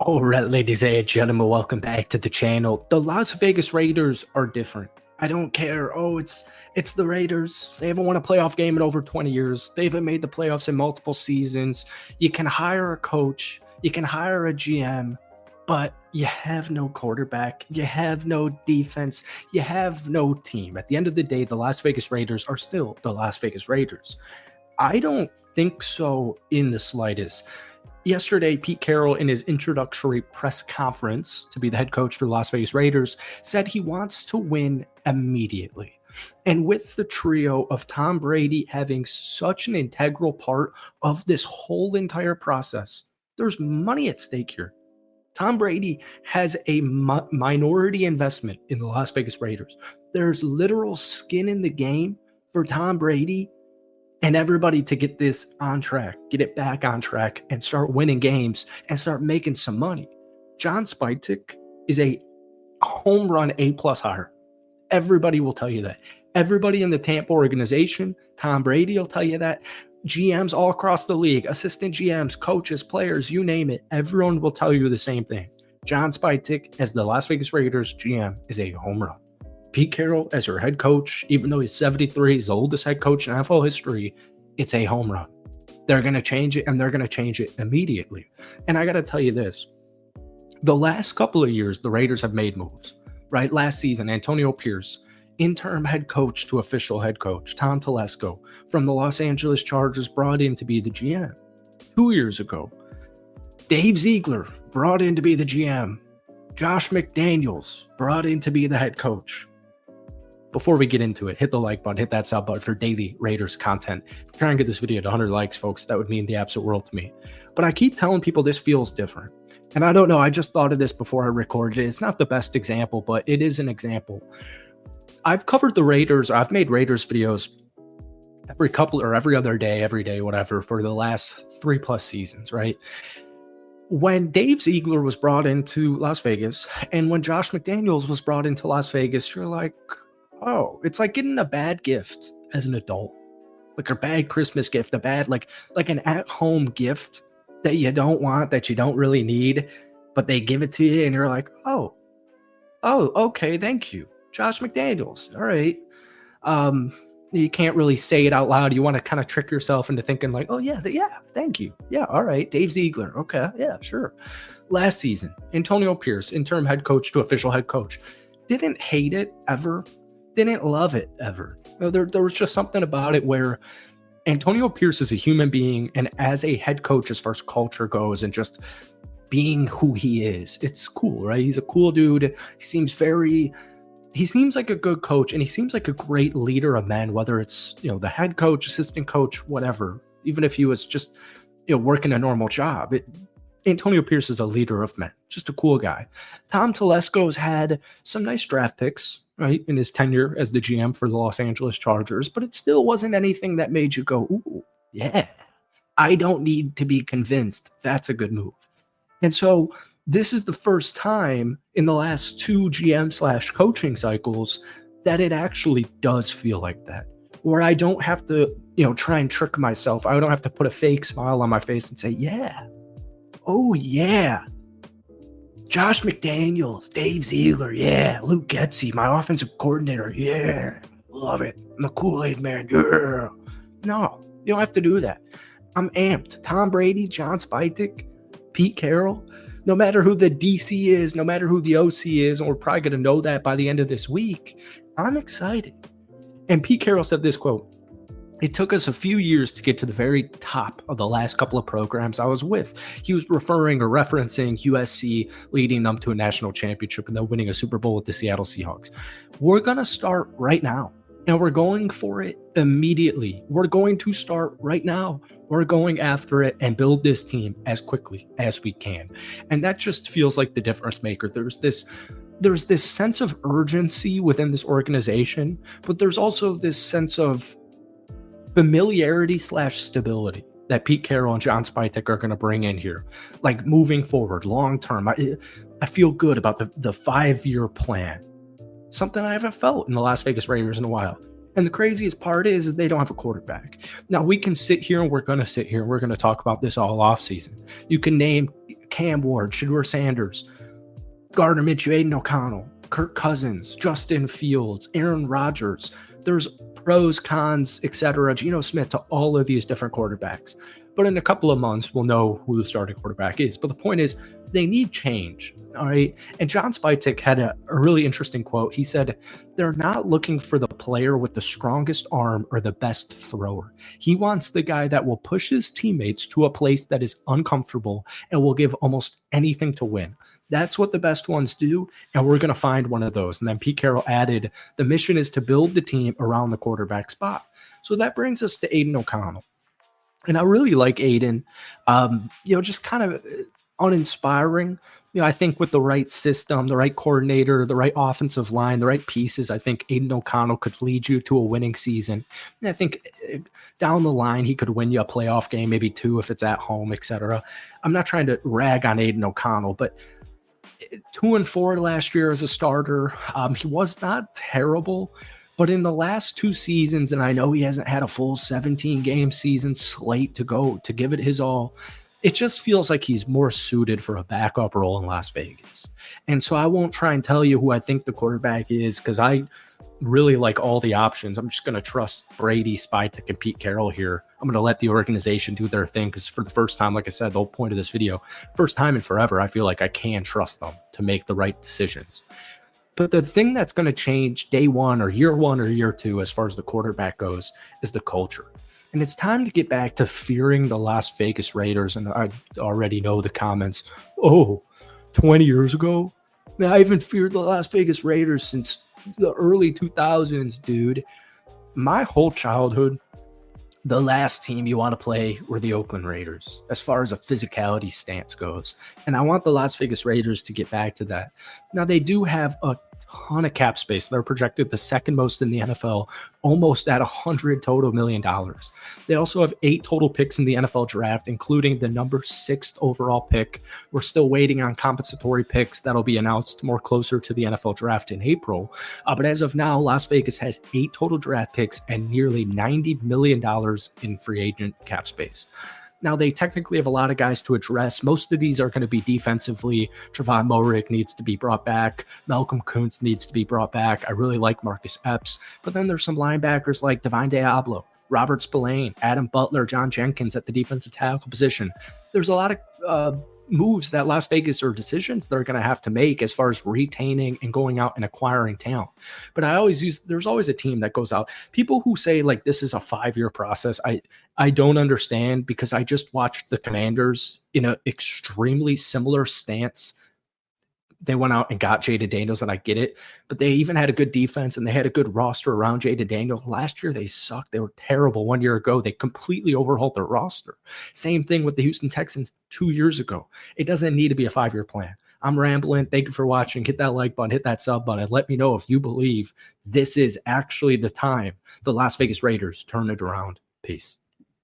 All right, ladies and gentlemen, welcome back to the channel. The Las Vegas Raiders are different. I don't care. Oh, it's the Raiders. They haven't won a playoff game in over 20 years. They haven't made the playoffs in multiple seasons. You can hire a coach, you can hire a GM, but you have no quarterback, you have no defense, you have no team. At the end of the day, the Las Vegas Raiders are still the Las Vegas Raiders. I don't think so in the slightest. Yesterday, Pete Carroll, in his introductory press conference to be the head coach for the Las Vegas Raiders, said he wants to win immediately. And with the trio of Tom Brady having such an integral part of this whole entire process, there's money at stake here. Tom Brady has a minority investment in the Las Vegas Raiders. There's literal skin in the game for Tom Brady and everybody to get this on track, get it back on track, and start winning games and start making some money. John Spytek is a home run A+ hire. Everybody will tell you that. Everybody in the Tampa organization, Tom Brady will tell you that. GMs all across the league, assistant GMs, coaches, players, you name it, everyone will tell you the same thing. John Spytek, as the Las Vegas Raiders GM, is a home run. Pete Carroll as your head coach, even though he's 73, he's the oldest head coach in NFL history, it's a home run. They're going to change it, and they're going to change it immediately. And I got to tell you this. The last couple of years, the Raiders have made moves, right? Last season, Antonio Pierce, interim head coach to official head coach, Tom Telesco from the Los Angeles Chargers brought in to be the GM. 2 years ago, Dave Ziegler brought in to be the GM. Josh McDaniels brought in to be the head coach. Before we get into it, hit the like button, hit that sub button for daily Raiders content. If you try and get this video to 100 likes, folks, that would mean the absolute world to me. But I keep telling people this feels different. And I don't know, I just thought of this before I recorded it. It's not the best example, but it is an example. I've covered the Raiders, I've made Raiders videos every other day, every day, whatever, for the last 3+ seasons, right? When Dave Ziegler was brought into Las Vegas and when Josh McDaniels was brought into Las Vegas, you're like, oh, it's like getting a bad gift as an adult, like a bad Christmas gift, a bad, like an at-home gift that you don't want, that you don't really need, but they give it to you and you're like, oh, okay, thank you, Josh McDaniels. All right. You can't really say it out loud. You want to kind of trick yourself into thinking like, oh yeah, thank you. Yeah. All right. Dave Ziegler. Okay. Yeah, sure. Last season, Antonio Pierce, interim head coach to official head coach. Didn't hate it ever. Didn't love it ever. There was just something about it where Antonio Pierce is a human being, and as a head coach, as far as culture goes and just being who he is, it's cool, right? He's a cool dude. He seems like a good coach, and he seems like a great leader of men, whether it's, the head coach, assistant coach, whatever, even if he was just, working a normal job. Antonio Pierce is a leader of men, just a cool guy. Tom Telesco's had some nice draft picks, right, in his tenure as the GM for the Los Angeles Chargers, but it still wasn't anything that made you go, ooh, yeah, I don't need to be convinced that's a good move. And so this is the first time in the last 2 GM/coaching cycles that it actually does feel like that, where I don't have to, try and trick myself. I don't have to put a fake smile on my face and say, yeah, oh yeah, Josh McDaniels, Dave Ziegler, yeah, Luke Getsy, my offensive coordinator, yeah, love it. I'm the Kool-Aid man, yeah. No, you don't have to do that. I'm amped. Tom Brady, John Spytek, Pete Carroll, no matter who the DC is, no matter who the OC is, and we're probably going to know that by the end of this week, I'm excited. And Pete Carroll said this quote, "It took us a few years to get to the very top of the last couple of programs I was with." He was referring or referencing USC leading them to a national championship and then winning a Super Bowl with the Seattle Seahawks. We're going to start right now. And we're going for it immediately. We're going to start right now. We're going after it and build this team as quickly as we can. And that just feels like the difference maker. There's this sense of urgency within this organization, but there's also this sense of familiarity/stability that Pete Carroll and John Spytek are going to bring in here. Like moving forward, long term. I feel good about the 5-year plan. Something I haven't felt in the Las Vegas Raiders in a while. And the craziest part is they don't have a quarterback. Now, we can sit here and we're going to sit here and we're going to talk about this all offseason. You can name Cam Ward, Shedeur Sanders, Gardner Minshew, Aiden O'Connell, Kirk Cousins, Justin Fields, Aaron Rodgers. There's pros, cons, etc. Geno Smith to all of these different quarterbacks. But in a couple of months, we'll know who the starting quarterback is. But the point is, they need change. All right. And John Spytek had a really interesting quote. He said, they're not looking for the player with the strongest arm or the best thrower. He wants the guy that will push his teammates to a place that is uncomfortable and will give almost anything to win. That's what the best ones do, and we're going to find one of those. And then Pete Carroll added, the mission is to build the team around the quarterback spot. So that brings us to Aiden O'Connell. And I really like Aiden, just kind of uninspiring. I think with the right system, the right coordinator, the right offensive line, the right pieces, I think Aiden O'Connell could lead you to a winning season. And I think down the line, he could win you a playoff game, maybe 2 if it's at home, etc. I'm not trying to rag on Aiden O'Connell, but 2-4 last year as a starter. He was not terrible, but in the last 2 seasons, and I know he hasn't had a full 17-game season slate to give it his all, it just feels like he's more suited for a backup role in Las Vegas. And so I won't try and tell you who I think the quarterback is because I really like all the options. I'm just going to trust Brady, Spytek, and Pete Carroll here. I'm going to let the organization do their thing because for the first time, like I said, the whole point of this video, first time in forever, I feel like I can trust them to make the right decisions. But the thing that's going to change day 1 or year 2 as far as the quarterback goes is the culture. And it's time to get back to fearing the Las Vegas Raiders. And I already know the comments. Oh, 20 years ago? I haven't feared the Las Vegas Raiders since the early 2000s, dude. My whole childhood, the last team you want to play were the Oakland Raiders as far as a physicality stance goes. And I want the Las Vegas Raiders to get back to that. Now, they do have a ton of cap space. They're projected the second most in the NFL, almost at $100 total million. They also have 8 total picks in the NFL draft, including the number 6th overall pick. We're still waiting on compensatory picks that'll be announced more closer to the NFL draft in April. But as of now, Las Vegas has 8 total draft picks and nearly $90 million in free agent cap space. Now, they technically have a lot of guys to address. Most of these are going to be defensively. Trevon Moehrig needs to be brought back. Malcolm Kuntz needs to be brought back. I really like Marcus Epps. But then there's some linebackers like Divine Diablo, Robert Spillane, Adam Butler, John Jenkins at the defensive tackle position. There's a lot of moves that Las Vegas or decisions they're going to have to make as far as retaining and going out and acquiring talent. But there's always a team that goes out. People who say like this is a 5-year process, I don't understand because I just watched the Commanders in an extremely similar stance. They went out and got Jaden Daniels, and I get it, but they even had a good defense and they had a good roster around Jaden Daniels. Last year, they sucked. They were terrible. 1 year ago, they completely overhauled their roster. Same thing with the Houston Texans 2 years ago. It doesn't need to be a 5-year plan. I'm rambling. Thank you for watching. Hit that like button, hit that sub button. Let me know if you believe this is actually the time the Las Vegas Raiders turn it around. Peace.